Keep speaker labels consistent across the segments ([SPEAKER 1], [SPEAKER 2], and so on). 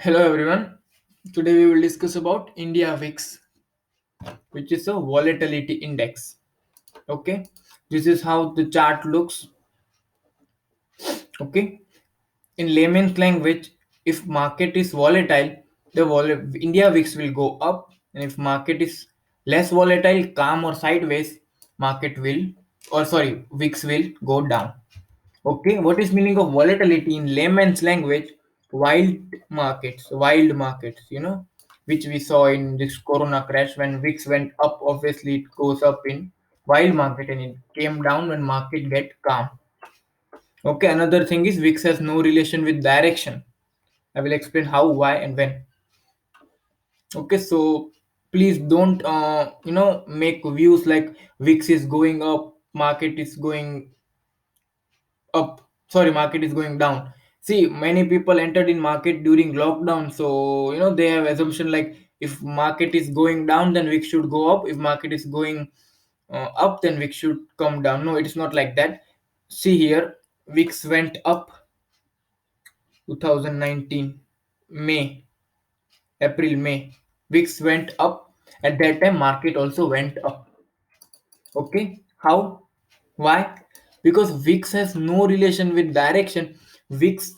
[SPEAKER 1] Hello everyone. Today we will discuss about India VIX, which is a volatility index. Okay, this is how the chart looks. Okay, in layman's language, if market is volatile, India VIX will go up, and if market is less volatile, calm or sideways, market will, or sorry, VIX will go down. Okay, what is meaning of volatility in layman's language? Wild markets, which we saw in this corona crash when VIX went up. Obviously, it goes up in wild market, and it came down when market get calm. Okay, another thing is VIX has no relation with direction. I will explain how, why, and when. Okay, so please don't make views like VIX is going up, market is going up, sorry, market is going down. See, many people entered in market during lockdown, so they have assumption like if market is going down then we should go up, if market is going up then we should come down. No, it is not like that. See here, VIX went up 2019 May, April, May. VIX went up. At that time market also went up. Okay, how, why? Because VIX has no relation with direction. VIX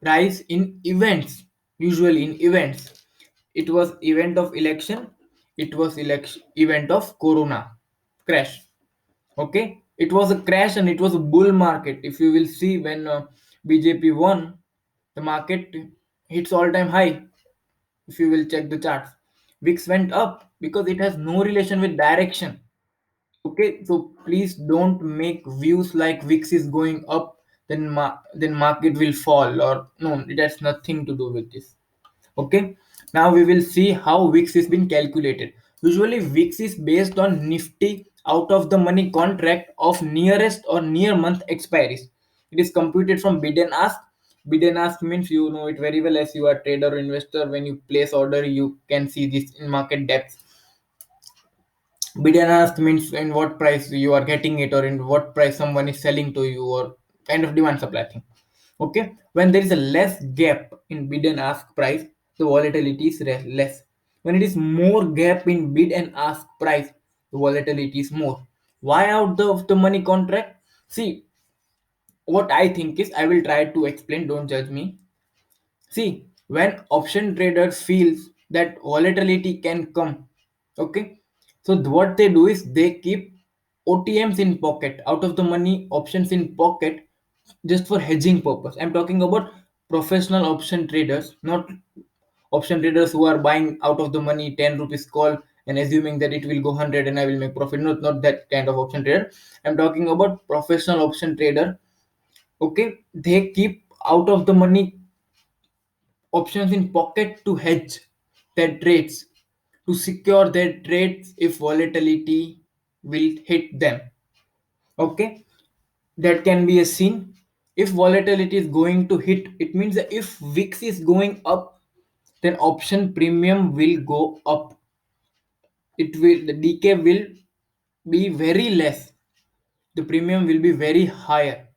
[SPEAKER 1] rise in events, usually in events. It was event of election, it was election event of corona crash. Okay, it was a crash and it was a bull market. If you will see, when BJP won, the market hits all time high. If you will check the charts, VIX went up because it has no relation with direction. Okay, so please don't make views like VIX is going up, then market will fall, or no, it has nothing to do with this. Okay, now we will see how VIX is been calculated. Usually VIX is based on Nifty out of the money contract of nearest or near month expiries. It is computed from bid and ask. Bid and ask means you know it very well as you are trader or investor. When you place order, you can see this in market depth. Bid and ask means in what price you are getting it, or in what price someone is selling to you, or kind of demand supply thing. Okay, when there is a less gap in bid and ask price, the volatility is less. When it is more gap in bid and ask price, the volatility is more. Why out of the money contract? See, what I think is, I will try to explain, don't judge me. See, when option traders feels that volatility can come, okay, so what they do is they keep OTMs in pocket, out of the money options in pocket, just for hedging purpose. I'm talking about professional option traders, not option traders who are buying out of the money 10 rupees call and assuming that it will go 100 and I will make profit. Not that kind of option trader. I'm talking about professional option trader. Okay, they keep out of the money options in pocket to hedge their trades, to secure their trades if volatility will hit them. Okay, that can be a scene. If volatility is going to hit, it means that if VIX is going up, then option premium will go up. It will, the decay will be very less, the premium will be very higher.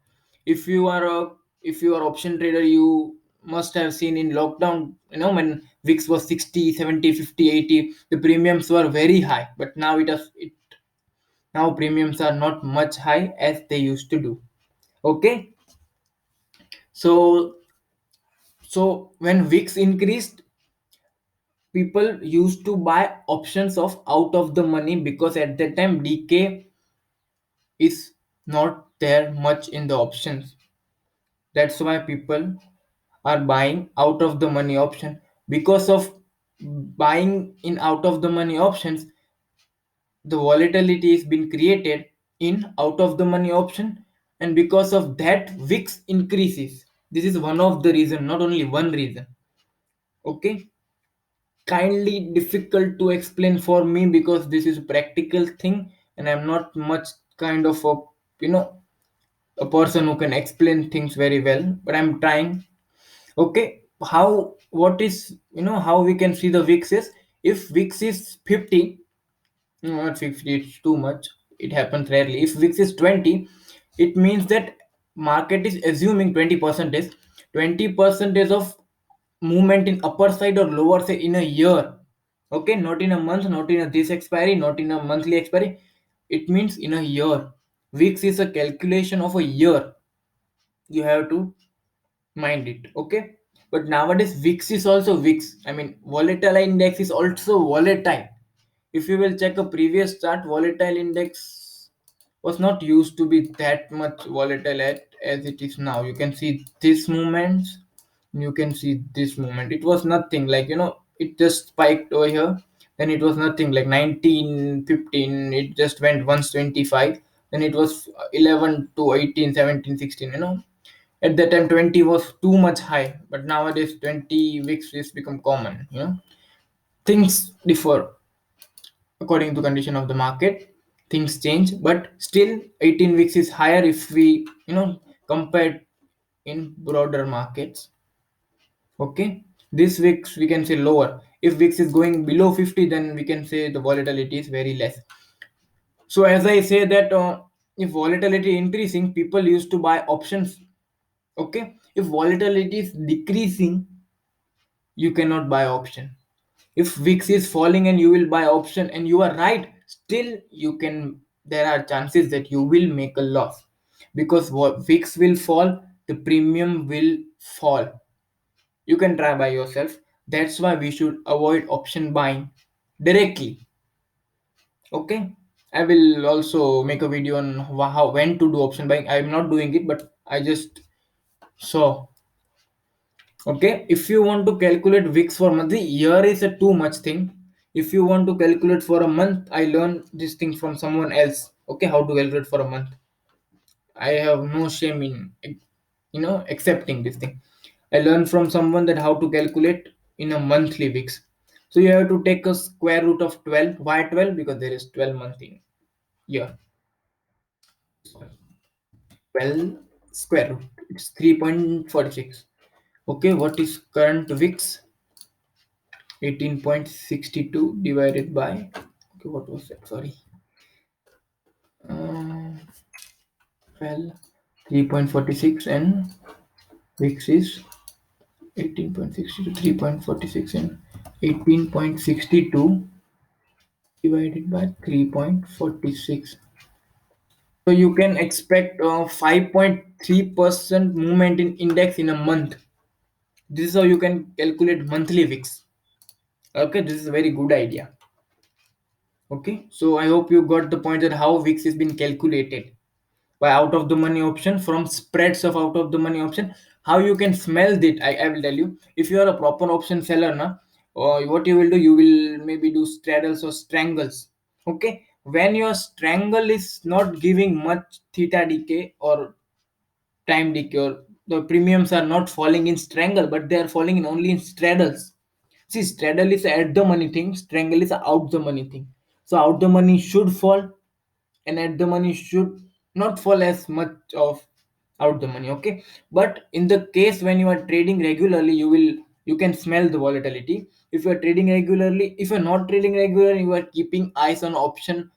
[SPEAKER 1] If you are a, if you are option trader, you must have seen in lockdown, when VIX was 60, 70, 50, 80, the premiums were very high, but now it now premiums are not much high as they used to do. Okay, so when VIX increased, people used to buy options of out of the money, because at that time decay is not there much in the options. That's why people are buying out of the money option. Because of buying in out of the money options, the volatility is been created in out of the money option, and because of that VIX increases. This is one of the reason, not only one reason. Okay, kindly difficult to explain for me because this is a practical thing, and I'm not much kind of a, you know a person who can explain things very well, but I'm trying. Okay, how, what is, how we can see the VIX is, if VIX is 50, no, not 50, it's too much, it happens rarely. If VIX is 20, it means that market is assuming 20 percentage of movement in upper side or lower side in a year. Okay, not in a month, not in a this expiry, not in a monthly expiry. It means in a year. Weeks is a calculation of a year. You have to mind it. Okay, but nowadays VIX is also VIX, I mean volatile index is also volatile. If you will check a previous chart, volatile index was not used to be that much volatile as it is now. You can see this movement, you can see this movement. It was nothing, like it just spiked over here, then it was nothing, like 1915 it just went 125, then it was 11 to 18, 17, 16. At that time 20 was too much high, but nowadays 20 weeks is become common. Things differ according to condition of the market. Things change, but still 18 weeks is higher if we compare in broader markets. Okay, this weeks we can say lower. If weeks is going below 50, then we can say the volatility is very less. So as I say that if volatility increasing, people used to buy options. Okay, if volatility is decreasing, you cannot buy option. If VIX is falling and you will buy option and you are right, still you can, there are chances that you will make a loss, because what VIX will fall, the premium will fall. You can try by yourself. That's why we should avoid option buying directly. Okay, I will also make a video on how when to do option buying. I'm not doing it, but I just saw. Okay, if you want to calculate weeks for month, the year is a too much thing. If you want to calculate for a month, I learned this thing from someone else. Okay, how to calculate for a month. I have no shame in accepting this thing. I learned from someone that how to calculate in a monthly weeks. So you have to take a square root of 12. Why 12? Because there is 12 month in year. 12 square root. It's 3.46. Okay, what is current weeks? 18.62 divided by, okay, what was that, sorry, uh, well, 3.46, and weeks is 18.62, 3.46 and 18.62 divided by 3.46. So you can expect 5.3% movement in index in a month. This is how you can calculate monthly weeks. Okay, this is a very good idea. Okay, so I hope you got the point that how VIX is been calculated by out of the money option from spreads of out of the money option. How you can smell it, I will tell you. If you are a proper option seller, or what you will do, you will maybe do straddles or strangles. Okay, when your strangle is not giving much theta decay or time decay, or the premiums are not falling in strangle, but they are falling in only in straddles. See, straddle is at the money thing, strangle is out the money thing. So out the money should fall, and at the money should not fall as much of out the money. Okay, but in the case when you are trading regularly, you can smell the volatility. If you are trading regularly, if you're not trading regularly, you are keeping eyes on option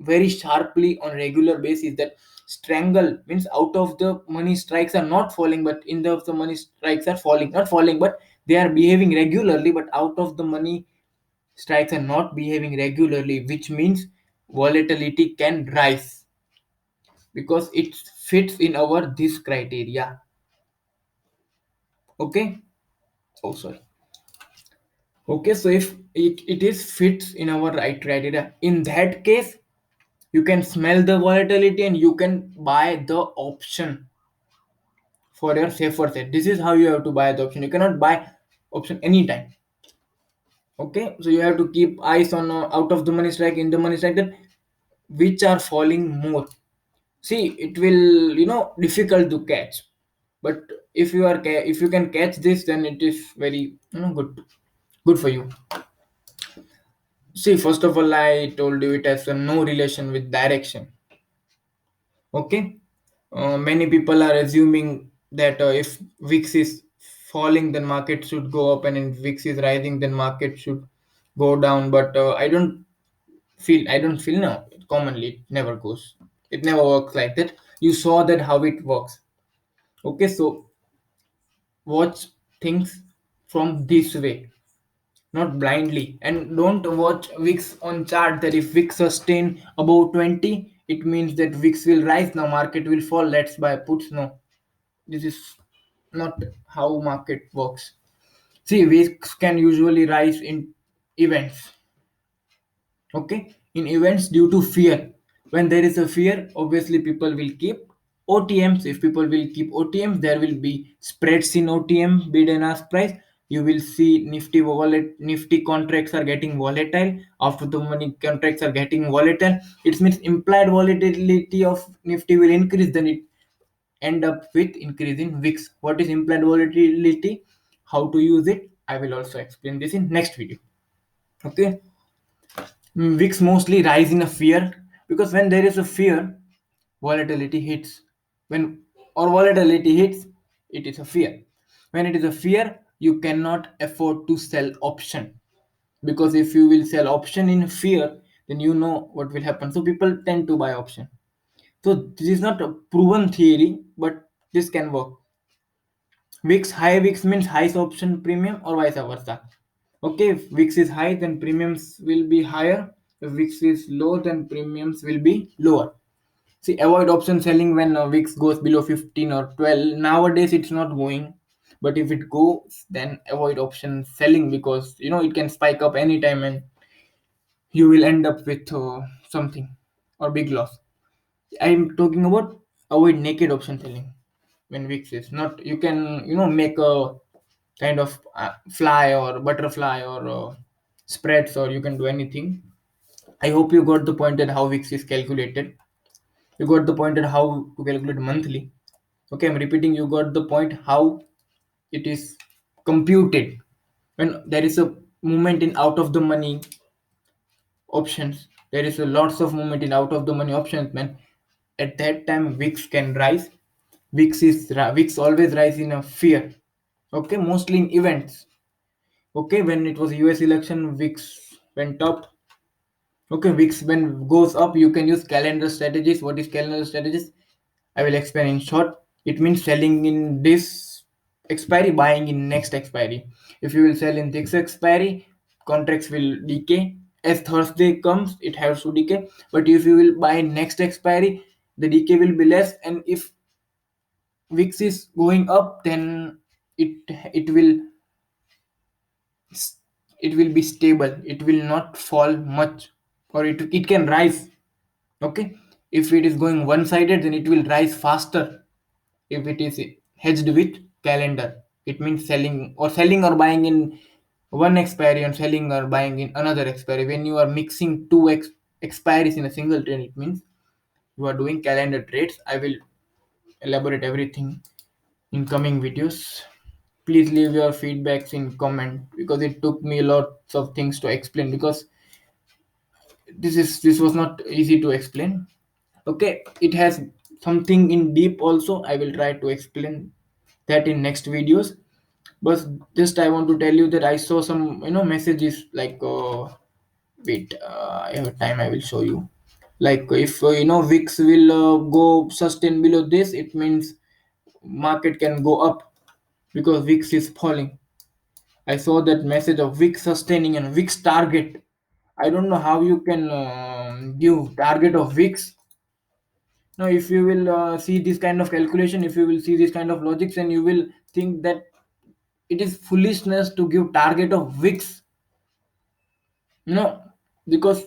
[SPEAKER 1] very sharply on regular basis, that strangle means out of the money strikes are not falling, but in the money strikes are falling, not falling, but they are behaving regularly, but out of the money strikes are not behaving regularly, which means volatility can rise, because it fits in our this criteria. Okay, oh sorry. Okay, so if it is fits in our right criteria, in that case you can smell the volatility and you can buy the option for your safer set. This is how you have to buy the option. You cannot buy option anytime. Okay, so you have to keep eyes on out of the money strike, in the money strike, that which are falling more. See, it will difficult to catch, but if you can catch this, then it is very good for you. See, first of all, I told you it has no relation with direction. Okay, many people are assuming that if VIX is falling, then market should go up, and if VIX is rising, then market should go down. But I don't feel now. Commonly, it never goes. It never works like that. You saw that how it works. Okay, so watch things. from this way, not blindly. And don't watch VIX on chart that if VIX sustain above 20, it means that VIX will rise now, market will fall, let's buy puts. No, this is not how market works. See, VIX can usually rise in events. Okay, in events due to fear. When there is a fear, obviously people will keep OTMs. If people will keep OTMs, there will be spreads in OTM, bid and ask price. You will see nifty contracts are getting volatile. After the money contracts are getting volatile, it means implied volatility of nifty will increase, then it end up with increase in VIX. What is implied volatility, how to use it, I will also explain this in next video. Okay. VIX mostly rise in a fear, because when there is a fear, volatility hits. When or volatility hits, it is a fear. When it is a fear, you cannot afford to sell option, because if you will sell option in fear, then you know what will happen. So people tend to buy option. So this is not a proven theory, but this can work. VIX means highest option premium or vice versa. Okay, if VIX is high, then premiums will be higher. If VIX is low, then premiums will be lower. See, avoid option selling when VIX goes below 15 or 12. Nowadays, it's not going. But if it goes, then avoid option selling, because it can spike up anytime and you will end up with something or big loss. I'm talking about avoid naked option selling when VIX is not. You can make a kind of fly or butterfly or spreads, or you can do anything. I hope you got the point at how VIX is calculated. You got the point at how to calculate monthly. Okay, I'm repeating. You got the point how it is computed when there is a movement in out of the money options. There is a lots of movement in out of the money options, man. At that time, VIX can rise. VIX always rise in a fear. Okay, mostly in events. Okay, when it was US election, VIX went up. Okay, VIX when goes up, you can use calendar strategies. What is calendar strategies? I will explain in short. It means selling in this expiry, buying in next expiry. If you will sell in this expiry, contracts will decay. As Thursday comes, it has to decay. But if you will buy next expiry, the decay will be less. And if VIX is going up, then it will it will be stable. It will not fall much, or it can rise. Okay, if it is going one sided, then it will rise faster. If it is hedged with calendar, it means selling or buying in one expiry and selling or buying in another expiry. When you are mixing two expiries in a single trade, it means you are doing calendar trades. I will elaborate everything in coming videos. Please leave your feedbacks in comment, because it took me lots of things to explain, because this was not easy to explain. Okay, it has something in deep also. I will try to explain that in next videos. But just I want to tell you that I saw some messages like wait, I have time, I will show you. Like if VIX will go sustain below this, it means market can go up, because VIX is falling. I saw that message of VIX sustaining and VIX target. I don't know how you can give target of VIX. Now, if you will see this kind of calculation, if you will see this kind of logics, and you will think that it is foolishness to give target of VIX. Because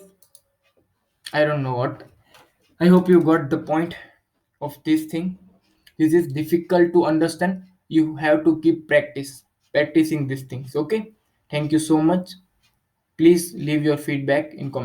[SPEAKER 1] I don't know what. I hope you got the point of this thing. This is difficult to understand. You have to keep practicing these things. Okay. Thank you so much. Please leave your feedback in comment.